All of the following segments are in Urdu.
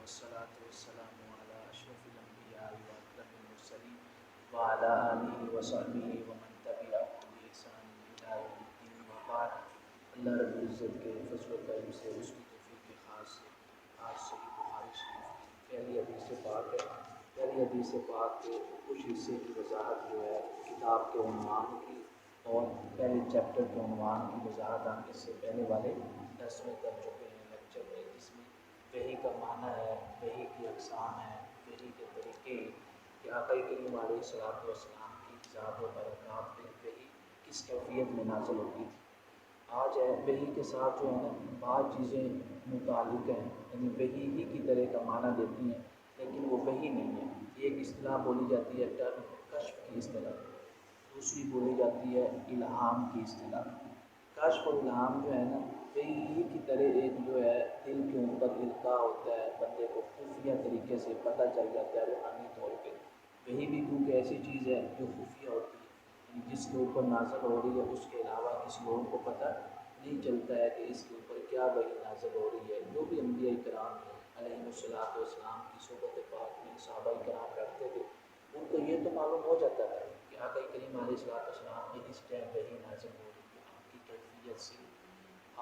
والصلاة والسلام على أشرف الأنبياء وأكرم المرسلين وعلى آله وصحبه ومن تبعهم بإحسان إلى يوم الدين وبعد. اللہ رب العزت کے فضل و کرم سے اس کی توفیق خاص سے آج صحیح بخاری شریف کی پہلی حدیث پاک ہے. پہلی حدیث پاک کے کچھ حصے کی وضاحت جو ہے کتاب کے عنوان کی اور پہلے چیپٹر کے عنوان کی وضاحت ہم اس سے پہلے والے درس میں کر چکے ہیں لیکچر میں، جس میں وحی کا معنی ہے، وحی کی اقسام ہے، وحی کے طریقے کہ آقا کریم علیہ الصلوۃ والسلام کی ذات و برکات میں وحی کس کیفیت میں نازل ہوتی تھی. آج ہے وحی کے ساتھ جو ہے نا بعض چیزیں متعلق ہیں، یعنی وحی ہی کی طرح کا معنی دیتی ہیں لیکن وہ وحی نہیں ہے. ایک اصطلاح بولی جاتی ہے ٹرم کشف کی اصطلاح، دوسری بولی جاتی ہے الہام کی اصطلاح. کشف اور الہام جو ہے نا وحی کی طرح ایک جو ہے دل کے اوپر القاء ہوتا ہے، بندے کو خفیہ طریقے سے پتہ چل جاتا ہے روحانی طور پہ. وحی بھی کیونکہ ایسی چیز ہے جو خفیہ ہوتی ہے، یعنی جس کے اوپر نازل ہو رہی ہے اس کے علاوہ کسی اور کو پتہ نہیں چلتا ہے کہ اس کے اوپر کیا وحی نازل ہو رہی ہے. جو بھی انبیاء کرام علیہ الصلوۃ والسلام کی صحبت پاک میں صحابہ کرام رکھتے تھے، ان کو یہ تو معلوم ہو جاتا ہے کہ آقا کریم علیہ الصلوۃ والسلام میں اس ٹائم وحی نازل ہو رہی ہے. آپ کی کیفیت سے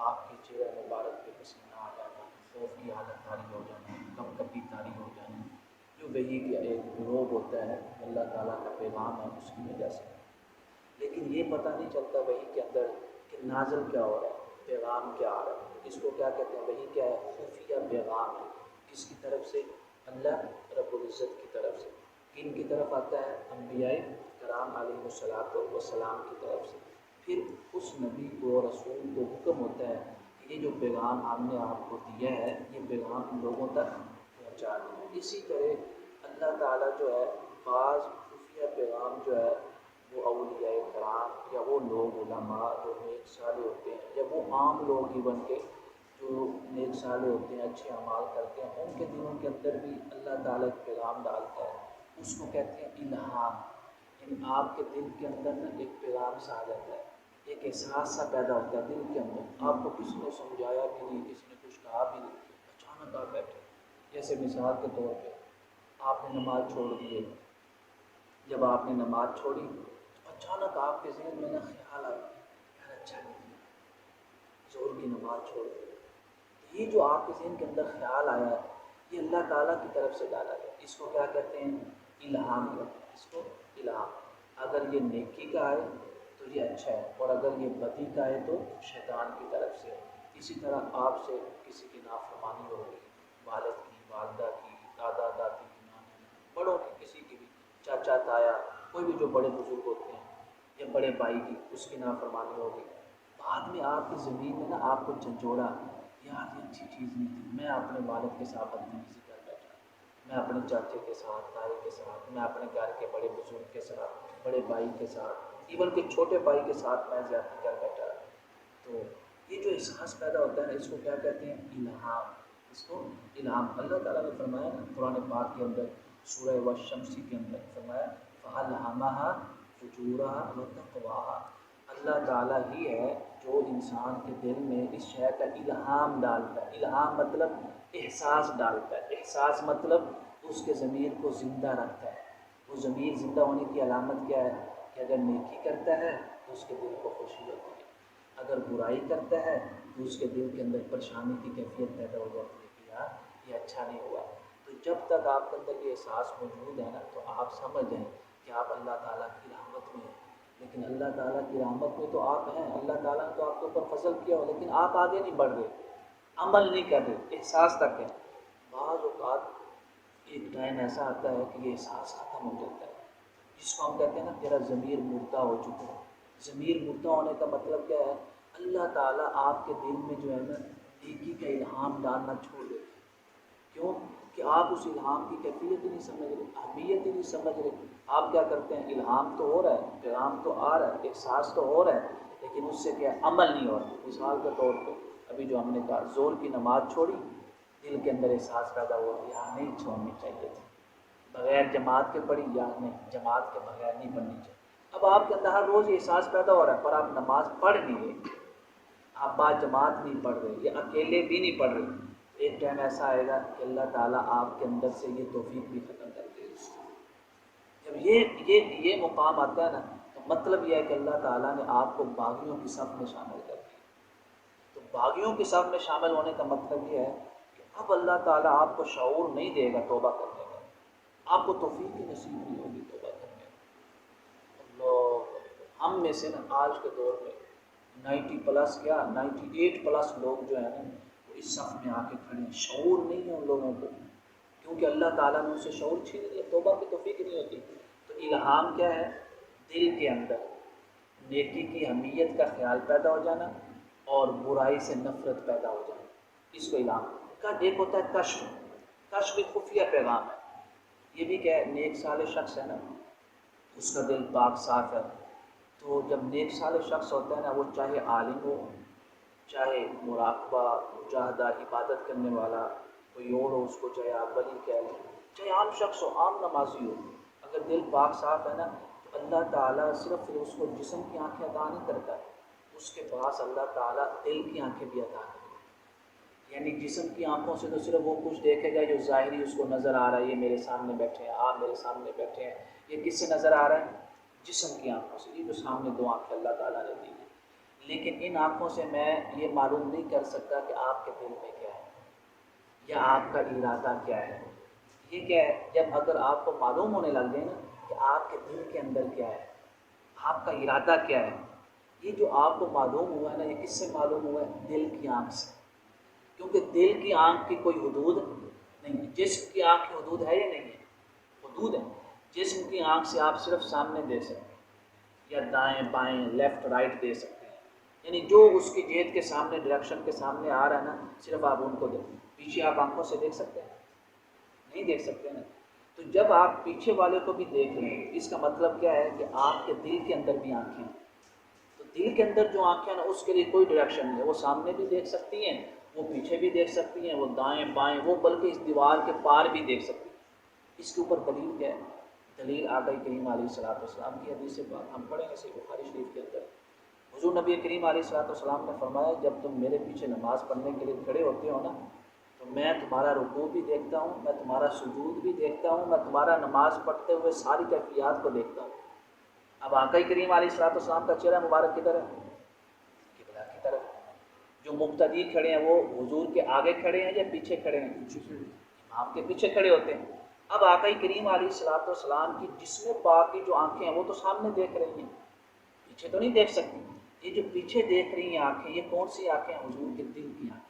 آپ کے چہرہ مبارک پہ پسینہ آ جانا، خوف کی حالت طاری ہو جانا، کب کبھی طاری ہو جانا، جو وحی کا ایک روب ہوتا ہے اللہ تعالیٰ کا پیغام ہے اس کی وجہ سے. لیکن یہ پتہ نہیں چلتا وحی کے اندر کہ نازل کیا ہو رہا ہے، پیغام کیا آ رہا ہے. اس کو کیا کہتے ہیں؟ وحی کیا ہے؟ خفیہ پیغام ہے. کس کی طرف سے؟ اللہ رب العزت کی طرف سے. کن کی طرف آتا ہے؟ انبیاء کرام علیہ الصلوۃ والسلام کی طرف سے. پھر اس نبی کو رسول کو حکم ہوتا ہے کہ یہ جو پیغام ہم نے آپ کو دیا ہے یہ پیغام لوگوں تک پہنچا دیں. اسی طرح اللہ تعالیٰ جو ہے بعض خفیہ پیغام جو ہے وہ اولیاء کرام یا وہ لوگ علماء جو نیک صالح ہوتے ہیں یا وہ عام لوگ ہی بن کے جو نیک صالح ہوتے ہیں، اچھے اعمال کرتے ہیں، ان کے دلوں کے اندر بھی اللہ تعالیٰ ایک پیغام ڈالتا ہے. اس کو کہتے ہیں الہام. یعنی آپ کے دل کے اندر نا ایک پیغام سا آ جاتا ہے، ایک احساس سا پیدا ہوتا ہے دل کے اندر. آپ کو کسی نے سمجھایا بھی نہیں، کسی نے کچھ کہا بھی نہیں، اچانک آپ بیٹھے. جیسے مثال کے طور پہ آپ نے نماز چھوڑ دی ہے. جب آپ نے نماز چھوڑی تو اچانک آپ کے ذہن میں نا خیال آیا یار اچھا نہیں زور کی نماز چھوڑ دی. یہ جو آپ کے ذہن کے اندر خیال آیا ہے یہ اللہ تعالیٰ کی طرف سے ڈالا گیا. اس کو کیا کہتے ہیں؟ الہام کہتے ہیں. اس کو الہام. اگر یہ نیکی کا ہے تو یہ اچھا ہے، اور اگر یہ بدی کا ہے تو شیطان کی طرف سے. اسی طرح آپ سے کسی کی نافرمانی ہو گئی، والد کی، والدہ کی، دادا دادی کی، نانا بڑوں کی، کسی کی بھی، چاچا تایا، کوئی بھی جو بڑے بزرگ ہوتے ہیں، یا بڑے بھائی کی، اس کی نافرمانی ہو گئی. بعد میں آپ کی زمین میں نا آپ کو جھنجھوڑا، یار یہ اچھی چیز نہیں تھی، میں اپنے والد کے ساتھ بدتمیزی کر بیٹھا، میں اپنے چاچے کے ساتھ، تائی کے ساتھ، میں اپنے گھر کے بڑے بزرگ کے ساتھ، بڑے بھائی کے ساتھ، ایون کہ چھوٹے بھائی کے ساتھ میں زیادتی کر بیٹھا. تو یہ جو احساس پیدا ہوتا ہے نا اس کو کیا کہتے ہیں؟ الہام. اس کو الہام. اللہ تعالیٰ نے فرمایا نا قرآن پاک کے اندر سورہ والشمس کے اندر فرمایا فَأَلْهَمَهَا فُجُورَهَا وَتَقْوَاهَا. اللہ تعالیٰ ہی ہے جو انسان کے دل میں اس شے کا الہام ڈالتا ہے. الہام مطلب احساس ڈالتا ہے. احساس مطلب اس کے ضمیر کو زندہ رکھتا ہے. وہ ضمیر زندہ ہونے کی علامت کیا ہے؟ کہ اگر نیکی کرتا ہے تو اس کے دل کو خوشی ہوتی ہے، اگر برائی کرتا ہے تو اس کے دل کے اندر پریشانی کی کیفیت پیدا ہو جاتی ہے کہ یار یہ اچھا نہیں ہوا. تو جب تک آپ کے اندر یہ احساس موجود ہے نا تو آپ سمجھ جائیں کہ آپ اللہ تعالیٰ کی رحمت میں ہیں. لیکن اللہ تعالیٰ کی رحمت میں تو آپ ہیں، اللہ تعالیٰ نے تو آپ کے اوپر فضل کیا ہو، لیکن آپ آگے نہیں بڑھ رہے، عمل نہیں کر رہے، احساس تک ہے. بعض اوقات ایک ٹائم ایسا آتا ہے کہ یہ احساس ختم ہو جاتا ہے، جس کو ہم کہتے ہیں نا تیرا ضمیر مردہ ہو چکا ہے. ضمیر مردہ ہونے کا مطلب کیا ہے؟ اللہ تعالیٰ آپ کے دل میں جو ہے نا نیکی کا الہام ڈالنا چھوڑ دیتے ہیں. کیوں؟ کہ آپ اس الہام کی کیفیت ہی نہیں سمجھ رہے، اہمیت ہی نہیں سمجھ رہے. آپ کیا کرتے ہیں؟ الہام تو ہو رہا ہے، پیغام تو آ رہا ہے، احساس تو ہو رہا ہے، لیکن اس سے کیا عمل نہیں ہو رہا. مثال کے طور پہ ابھی جو ہم نے کہا زور کی نماز چھوڑی، دل کے اندر احساس پیدا ہوا یار نہیں چھوڑنی چاہیے تھی، بغیر جماعت کے پڑھی یا نہیں جماعت کے بغیر نہیں پڑھنی چاہیے. اب آپ کے اندر ہر روز یہ احساس پیدا ہو رہا ہے پر آپ نماز پڑھ نہیں رہے، آپ با جماعت نہیں پڑھ رہے یا اکیلے بھی نہیں پڑھ رہے. ایک ٹائم ایسا آئے گا کہ اللہ تعالیٰ آپ کے اندر سے یہ توفیق بھی ختم کر دے گا۔ جب یہ مقام آتا ہے نا، تو مطلب یہ ہے کہ اللہ تعالیٰ نے آپ کو باغیوں کی صف میں شامل کر دیا۔ تو باغیوں کی صف میں شامل ہونے کا مطلب یہ ہے کہ اب اللہ تعالیٰ آپ کو شعور نہیں دے گا توبہ کرنے کا، آپ کو توفیق کی نصیب نہیں ہوگی توبہ کرنے کا۔ اللہ، ہم میں سے نا آج کے دور میں 98+ لوگ جو ہیں نا وہ اس صف میں آ کے کھڑے ہیں، شعور نہیں ہے ان لوگوں کو، کیونکہ اللہ تعالیٰ نے اسے شعور چھین لیا، توبہ کی توفیق نہیں ہوتی۔ تو الہام کیا ہے؟ دل کے اندر نیکی کی اہمیت کا خیال پیدا ہو جانا اور برائی سے نفرت پیدا ہو جانا، اس کو الہام کا۔ ایک ہوتا ہے کشف ایک خفیہ پیغام ہے۔ یہ بھی کیا ہے؟ نیک صالح شخص ہے نا، اس کا دل پاک صاف ہے، تو جب نیک صالح شخص ہوتا ہے نا، وہ چاہے عالم ہو، چاہے مراقبہ مجاہدہ عبادت کرنے والا کوئی اور ہو، اس کو چاہے آپ ولی کہہ لیں، چاہے عام شخص ہو، عام نمازی ہو، اگر دل پاک صاف ہے نا تو اللہ تعالیٰ صرف پھر اس کو جسم کی آنکھیں عطا نہیں کرتا، اس کے پاس اللہ تعالیٰ دل کی آنکھیں بھی عطا کرتا ہے۔ یعنی جسم کی آنکھوں سے تو صرف وہ کچھ دیکھے گا جو ظاہری اس کو نظر آ رہا ہے، یہ میرے سامنے بیٹھے ہیں، آپ میرے سامنے بیٹھے ہیں، یہ کس سے نظر آ رہا ہے؟ جسم کی آنکھوں سے، یہ جو سامنے دو آنکھیں اللہ تعالیٰ نے دی ہیں۔ لیکن ان آنکھوں سے میں یہ معلوم نہیں کر سکتا کہ آپ کے دل میں کیا ہے یا آپ کا ارادہ کیا ہے۔ یہ کیا ہے؟ جب اگر آپ کو معلوم ہونے لگ جائے نا کہ آپ کے دل کے اندر کیا ہے، آپ کا ارادہ کیا ہے، یہ جو آپ کو معلوم ہوا ہے نا، یہ کس سے معلوم ہوا ہے؟ دل کی آنکھ سے، کیونکہ دل کی آنکھ کی کوئی حدود نہیں ہے۔ جسم کی آنکھ کی حدود ہے یا نہیں ہے؟ حدود ہے۔ جسم کی آنکھ سے آپ صرف سامنے دے سکتے ہیں یا دائیں بائیں لیفٹ رائٹ دے سکتے ہیں، یعنی جو اس کی جہت کے سامنے ڈائریکشن کے سامنے آ رہا ہے نا، صرف آپ ان کو دیکھیں۔ پیچھے آپ آنکھوں سے دیکھ سکتے ہیں؟ نہیں دیکھ سکتے نا۔ تو جب آپ پیچھے والے کو بھی دیکھ رہے ہیں، اس کا مطلب کیا ہے کہ آپ کے دل کے اندر بھی آنکھیں ہیں۔ تو دل کے اندر جو آنکھیں ہیں نا، اس کے لیے کوئی ڈائریکشن نہیں ہے، وہ سامنے بھی دیکھ سکتی ہیں، وہ پیچھے بھی دیکھ سکتی ہیں، وہ دائیں بائیں، وہ بلکہ اس دیوار کے پار بھی دیکھ سکتی ہیں۔ اس کے اوپر دلیل کیا ہے؟ دلیل آقا کریم علیہ الصلوۃ والسلام کی حدیث سے بات ہم پڑھیں گے، صحیح بخاری شریف کے اندر حضور نبی کریم علیہ الصلوۃ والسلام نے فرمایا، جب تم میرے پیچھے نماز پڑھنے کے لیے کھڑے ہوتے ہو نا، تو میں تمہارا رکوع بھی دیکھتا ہوں، میں تمہارا سجود بھی دیکھتا ہوں، میں تمہارا نماز پڑھتے ہوئے ساری کیفیات کو دیکھتا ہوں۔ اب آقا کریم علیہ الصلوۃ والسلام کا چہرہ مبارک کدھر ہے؟ قبلہ کی طرف۔ جو مقتدی کھڑے ہیں وہ حضور کے آگے کھڑے ہیں یا پیچھے کھڑے ہیں؟ امام کے پیچھے کھڑے ہوتے ہیں۔ اب آقا کریم علیہ الصلوۃ والسلام کی جسم پاک کی جو آنکھیں ہیں وہ تو سامنے دیکھ رہی ہیں، پیچھے تو نہیں دیکھ سکتی۔ یہ جو پیچھے دیکھ رہی ہیں آنکھیں، یہ کون سی آنکھیں ہیں؟ حضور کے دل کی آنکھیں۔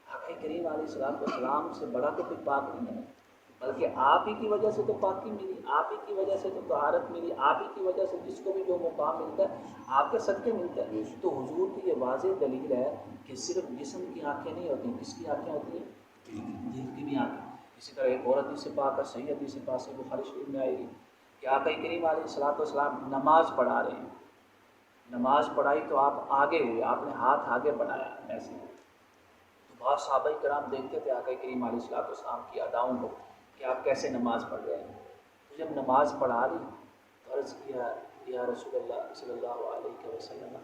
آقا کریم علیہ الصلوۃ والسلام سے بڑا تو کوئی پاک نہیں ہے، بلکہ آپ ہی کی وجہ سے تو پاکی ملی، آپ ہی کی وجہ سے تو طہارت ملی، آپ ہی کی وجہ سے جس کو بھی جو مقام ملتا ہے آپ کے صدقے ملتا ہے۔ تو حضور کی یہ واضح دلیل ہے کہ صرف جسم کی آنکھیں نہیں ہوتی، کس کی آنکھیں ہوتی ہیں؟ دل کی بھی آنکھیں۔ اسی طرح ایک اور حدیث پاک ہے، صحیح حدیث پاک سے بخاری شریف میں آئے گی کہ آقا کریم علیہ الصلوۃ والسلام نماز پڑھا رہے ہیں، نماز پڑھائی تو آپ آگے ہوئے، آپ نے ہاتھ آگے بڑھایا ایسے، تو بعض صحابہ کرام دیکھتے تھے آقا کریم علیہ الصلوۃ والسلام کی اداؤں کو کہ آپ کیسے نماز پڑھ رہے ہیں۔ تو جب نماز پڑھا لی تو عرض کیا، یا رسول اللہ صلی اللہ علیہ وسلم،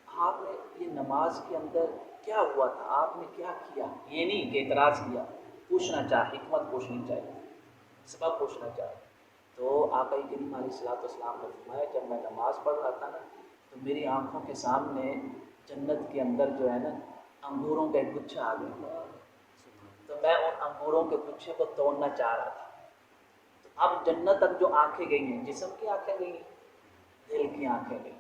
آپ نے یہ نماز کے اندر کیا ہوا تھا، آپ نے کیا کیا؟ یہ نہیں کہ اعتراض کیا، پوچھنا چاہے، حکمت پوچھنی چاہیے، سبب پوچھنا چاہے۔ تو آقا کریم علیہ الصلوۃ والسلام نے فرمایا، جب میں نماز پڑھ رہا تھا نا تو میری آنکھوں کے سامنے جنت کے اندر جو ہے نا انگوروں کا ایک گچھا آ گیا، تو میں ان انگوروں کے گچھے کو توڑنا چاہ رہا تھا۔ تو اب جنت تک جو آنکھیں گئی ہیں، جسم کی آنکھیں گئی ہیں، دل کی آنکھیں گئی۔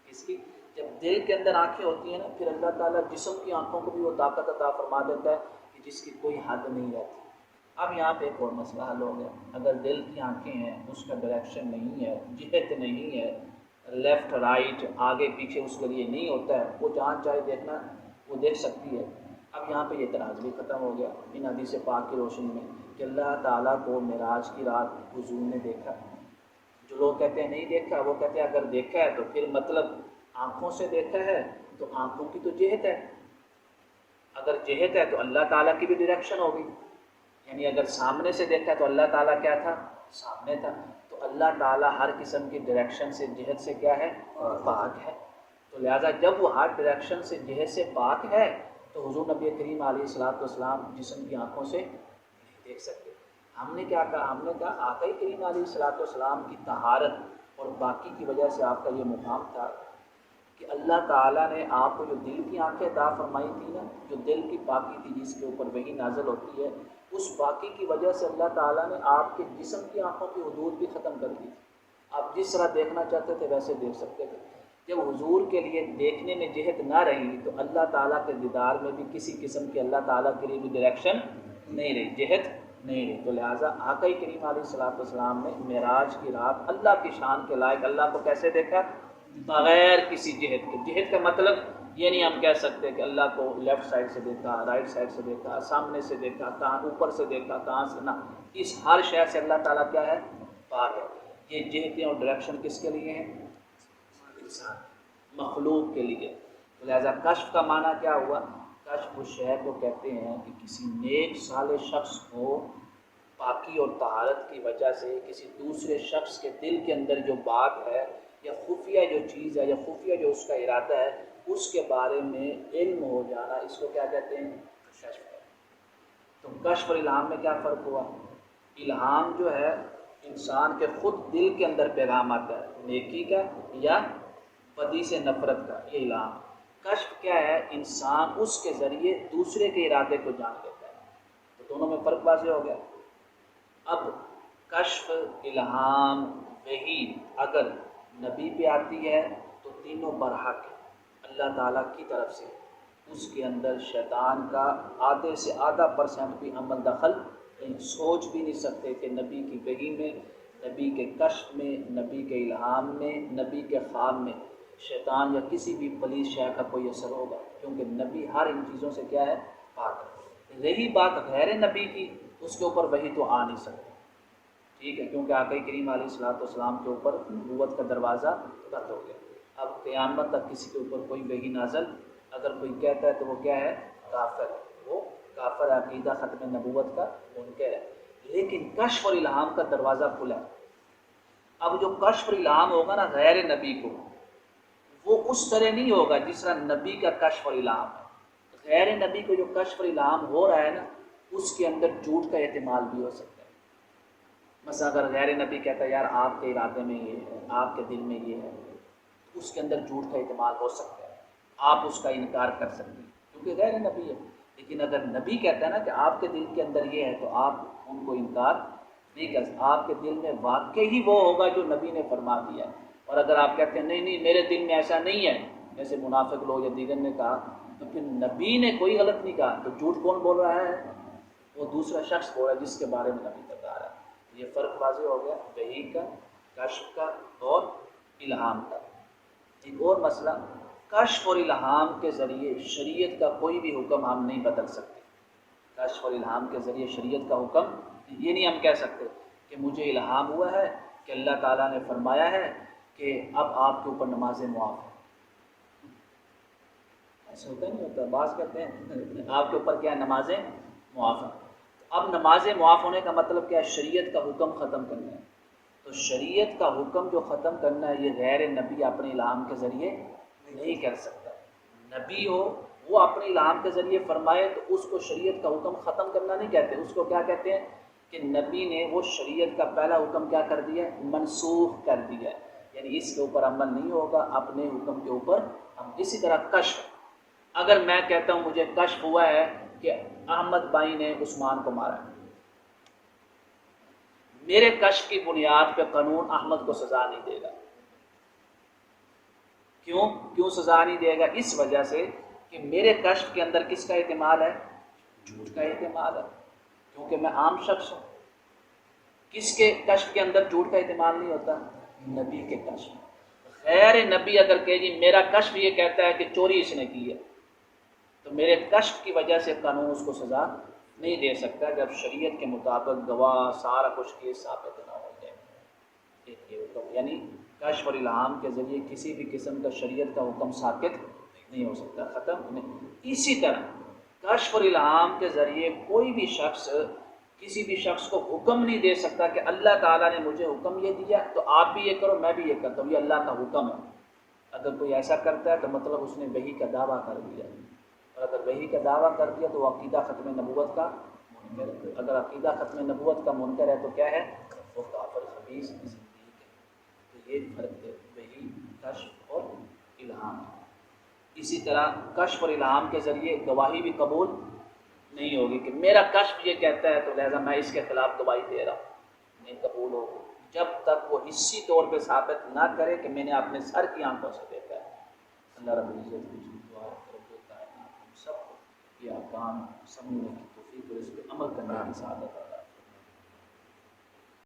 اس کی جب دل کے اندر آنکھیں ہوتی ہیں نا، پھر اللہ تعالیٰ جسم کی آنکھوں کو بھی وہ طاقت عطا فرما دیتا ہے کہ جس کی کوئی حد نہیں رہتی۔ اب یہاں پہ ایک اور مسئلہ حل ہو گیا، اگر دل کی آنکھیں ہیں، اس کا ڈائریکشن نہیں ہے، جہت نہیں ہے، لیفٹ رائٹ آگے پیچھے اس کے لیے نہیں ہوتا ہے، وہ جہاں چاہے دیکھنا وہ دیکھ سکتی ہے۔ اب یہاں پہ یہ اعتراض بھی ختم ہو گیا ان حدیث پاک کی روشنی میں کہ اللہ تعالیٰ کو معراج کی رات حضور نے دیکھا۔ جو لوگ کہتے ہیں نہیں دیکھا، وہ کہتے ہیں اگر دیکھا ہے تو پھر مطلب آنکھوں سے دیکھا ہے تو آنکھوں کی تو جہت ہے، اگر جہت ہے تو اللہ تعالیٰ کی بھی ڈائریکشن ہوگی، یعنی اگر سامنے سے دیکھا ہے تو اللہ تعالیٰ کیا تھا؟ سامنے تھا۔ تو اللہ تعالیٰ ہر قسم کی ڈائریکشن سے جہت سے کیا ہے؟ پاک ہے۔ تو لہٰذا جب وہ ہر ڈائریکشن سے جہت سے پاک ہے تو حضور نبی کریم علیہ الصلوۃ والسلام جسم کی آنکھوں سے نہیں دیکھ سکتے۔ ہم نے کیا کہا؟ ہم نے کہا آقا کریم علیہ الصلوۃ والسلام کی طہارت اور باقی کی وجہ سے آپ کا یہ مقام تھا کہ اللہ تعالیٰ نے آپ کو جو دل کی آنکھیں عطا فرمائی تھی نا، جو دل کی پاکی تھی جس کے اوپر وحی نازل ہوتی ہے، اس باقی کی وجہ سے اللہ تعالیٰ نے آپ کے جسم کی آنکھوں کی حدود بھی ختم کر دی تھی۔ آپ جس طرح دیکھنا چاہتے تھے ویسے دیکھ سکتے تھے۔ جب حضور کے لیے دیکھنے میں جہت نہ رہی تو اللہ تعالیٰ کے دیدار میں بھی کسی قسم کی اللہ تعالیٰ کے لیے بھی ڈائریکشن نہیں رہی، جہت نہیں رہی۔ تو لہٰذا آقا کریم علیہ الصلوۃ والسلام نے معراج کی رات اللہ کی شان کے لائق اللہ کو کیسے دیکھا؟ بغیر کسی جہت کے۔ جہت کا مطلب یہ نہیں ہم کہہ سکتے کہ اللہ کو لیفٹ سائڈ سے دیکھا، رائٹ سائڈ سے دیکھا، سامنے سے دیکھا، کہاں اوپر سے دیکھا، کہاں سے، نہ، اس ہر شے سے اللہ تعالیٰ کیا ہے؟ پاک ہے۔ یہ جہتیں اور ڈائریکشن کس کے لیے ہیں؟ انسان، مخلوق کے لیے۔ لہذا کشف کا معنی کیا ہوا؟ کشف اس شے کو کہتے ہیں کہ کسی نیک صالح شخص کو پاکی اور طہارت کی وجہ سے کسی دوسرے شخص کے دل کے اندر جو بات ہے یا خفیہ جو چیز ہے یا خفیہ جو اس کا ارادہ ہے اس کے بارے میں علم ہو جانا، اس کو کیا کہتے ہیں؟ کشف ہے۔ تو کشف اور الہام میں کیا فرق ہوا؟ الہام جو ہے انسان کے خود دل کے اندر پیغام آتا ہے، نیکی کا یا بدی سے نفرت کا، یہ الہام۔ کشف کیا ہے؟ انسان اس کے ذریعے دوسرے کے ارادے کو جان لیتا ہے۔ تو دونوں میں فرق واضح ہو گیا۔ اب کشف، الہام، وحی اگر نبی پہ آتی ہے تو تینوں برحق ہے اللہ تعالیٰ کی طرف سے، اس کے اندر شیطان کا آدھے سے آدھا % بھی عمل دخل نہیں۔ سوچ بھی نہیں سکتے کہ نبی کی وحی میں، نبی کے کشف میں، نبی کے الہام میں، نبی کے خواب میں شیطان یا کسی بھی پلیت شے کا کوئی اثر ہوگا، کیونکہ نبی ہر ان چیزوں سے کیا ہے؟ پاک ہے۔ رہی بات غیر نبی کی، اس کے اوپر وحی تو آ نہیں سکتی، ٹھیک ہے، کیونکہ آقا کریم علیہ الصلوۃ والسلام کے اوپر نبوت کا دروازہ بند ہو گیا۔ اب قیامت تک کسی کے اوپر کوئی وحی نازل اگر کوئی کہتا ہے تو وہ کیا ہے؟ کافر ہے، وہ کافر ہے، عقیدہ ختم نبوت کا منکر ہے۔ لیکن کشف اور الہام کا دروازہ کھلا ہے۔ اب جو کشف اور الہام ہوگا نا غیر نبی کو، وہ اس طرح نہیں ہوگا جس طرح نبی کا کشف اور الہام ہے۔ غیر نبی کو جو کشف اور الہام ہو رہا ہے نا، اس کے اندر جھوٹ کا احتمال بھی ہو سکتا ہے۔ مثلا اگر غیر نبی کہتا ہے یار آپ کے ارادے میں یہ ہے، آپ کے دل میں یہ ہے، تو اس کے اندر جھوٹ کا احتمال ہو سکتا ہے، آپ اس کا انکار کر سکتے ہیں کیونکہ غیر نبی ہے۔ لیکن اگر نبی کہتا ہے نا کہ آپ کے دل کے اندر یہ ہے، تو آپ ان کو انکار نہیں کر سکتے، آپ کے دل میں واقعی ہی وہ ہوگا جو نبی نے فرما دیا ہے۔ اور اگر آپ کہتے ہیں نہیں نہیں میرے دل میں ایسا نہیں ہے، جیسے منافق لوگ یا دیگر نے کہا، تو پھر نبی نے کوئی غلط نہیں کہا، تو جھوٹ کون بول رہا ہے؟ وہ دوسرا شخص بول رہا ہے جس کے بارے میں نبی بتا رہا ہے۔ یہ فرق واضح ہو گیا وحی کا، کشف کا اور الہام کا۔ ایک اور مسئلہ، کشف اور الہام کے ذریعے شریعت کا کوئی بھی حکم ہم نہیں بدل سکتے۔ کشف اور الہام کے ذریعے شریعت کا حکم یہ نہیں ہم کہہ سکتے کہ مجھے الہام ہوا ہے کہ اللہ تعالیٰ نے فرمایا ہے کہ اب آپ کے اوپر نمازیں معاف ہیں۔ ایسا ہوتا نہیں ہوتا، بعض کہتے ہیں آپ کے اوپر کیا ہے؟ نمازیں معاف ہیں۔ اب نمازیں معاف ہونے کا مطلب کیا ہے؟ شریعت کا حکم ختم کرنا ہے۔ تو شریعت کا حکم جو ختم کرنا ہے، یہ غیر نبی اپنے الہام کے ذریعے نہیں کر سکتا۔ نبی ہو وہ اپنے الہام کے ذریعے فرمائے تو اس کو شریعت کا حکم ختم کرنا نہیں کہتے، اس کو کیا کہتے ہیں کہ نبی نے وہ شریعت کا پہلا حکم کیا کر دیا؟ منسوخ کر دیا، یعنی اس کے اوپر عمل نہیں ہوگا، اپنے حکم کے اوپر ہم۔ اسی طرح کشف، اگر میں کہتا ہوں مجھے کشف ہوا ہے کہ احمد بھائی نے عثمان کو مارا ہے، میرے کشف کی بنیاد پہ قانون احمد کو سزا نہیں دے گا۔ کیوں سزا نہیں دے گا؟ اس وجہ سے کہ میرے کشف کے اندر کس کا احتمال ہے؟ جھوٹ کا احتمال ہے، کیونکہ میں عام شخص ہوں۔ کس کے کشف کے اندر جھوٹ کا احتمال نہیں ہوتا؟ نبی کے کشف۔ غیر نبی اگر کہ جی میرا کشف یہ کہتا ہے کہ چوری اس نے کی ہے، تو میرے کشف کی وجہ سے قانون اس کو سزا نہیں دے سکتا جب شریعت کے مطابق گواہ سارا کچھ کیس ثابت نہ ہو جائے۔ یہ حکم یعنی کشف اور الہام کے ذریعے کسی بھی قسم کا شریعت کا حکم ثابت نہیں ہو سکتا، ختم نہیں۔ اسی طرح کشف اور الہام کے ذریعے کوئی بھی شخص کسی بھی شخص کو حکم نہیں دے سکتا کہ اللہ تعالیٰ نے مجھے حکم یہ دیا تو آپ بھی یہ کرو، میں بھی یہ کرتا ہوں، یہ اللہ کا حکم ہے۔ اگر کوئی ایسا کرتا ہے تو مطلب اس نے وحی کا دعویٰ کر دیا۔ اور اگر وحی کا دعویٰ کر دیا تو وہ عقیدہ ختم نبوت کا منکر ہے۔ اگر عقیدہ ختم نبوت کا منکر ہے تو کیا ہے؟ وہ کافر خبیث زندیق ہے۔ تو یہ فرق ہے وحی، کشف اور الہام۔ اسی طرح کشف اور الہام کے ذریعے گواہی بھی قبول نہیں ہوگی کہ میرا کشف یہ کہتا ہے تو لہذا میں اس کے خلاف گواہی دے رہا ہوں، نہیں قبول ہوگی جب تک وہ حصی طور پہ ثابت نہ کرے کہ میں نے اپنے سر کی آنکھوں سے دیکھا ہے۔ اللہ رب العزت کی دعا ہے کہ رب کائنات ہم سب کو یہ احکام سمجھنے کی توفیق اور اس پہ عمل کرنے کی سعادت